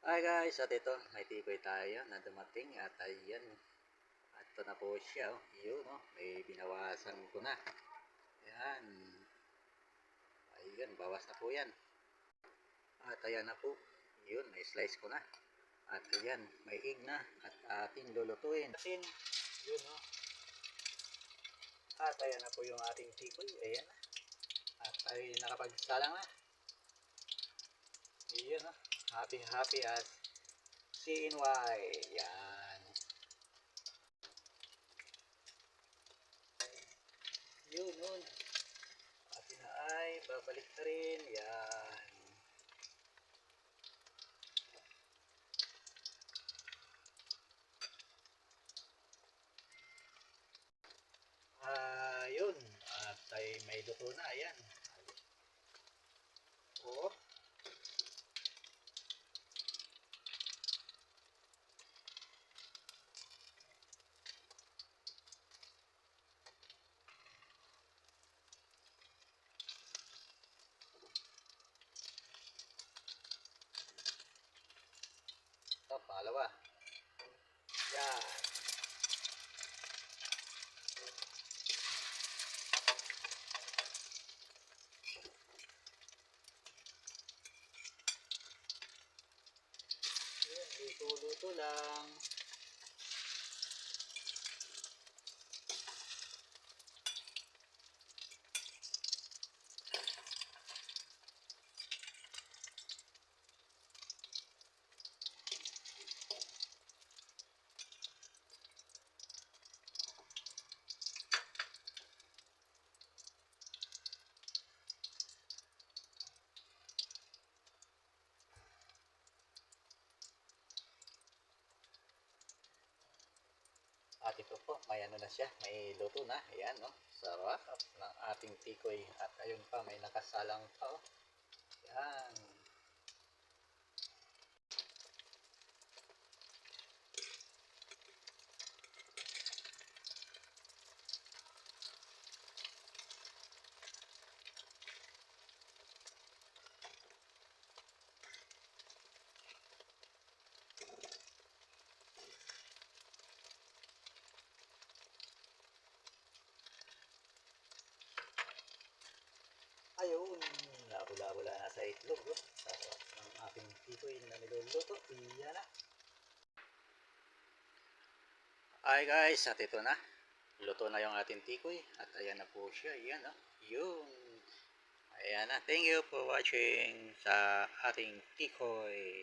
Hi guys, at ito, may tikoy tayo na dumating at ayan, at ito na po siya, oh. Yun, oh, may binawasan ko na. Ayan, ayan, bawas na po yan. At ayan na po, yun, may slice ko na. At ayan, may egg na at ating lulutuin. Yun, oh. At ayan na po yung ating tikoy, ayan na. At ay nakapagsalang na. Yun, oh, happy as CNY. Yan. Yun. Atin na ay babalik na rin. Yan. Yun. At ay may luto na. Ayan. Oo. Ito, pangalawa. Yan. Yan. Luto-luto lang. At ito po, may ano na siya, may luto na. Ayan, no? Sarap ng ating tikoy. At ayun pa, may nakasalang pa, oh. Yan. Ayun, nabula-bula na sa itlog, oh. Sarap ng ating tikoy na niluluto. Iyan na. Hi guys, at ito na. Luto na yung ating tikoy. At ayan na po siya. Yan, oh. Yun. Ayan na. Thank you for watching sa ating tikoy.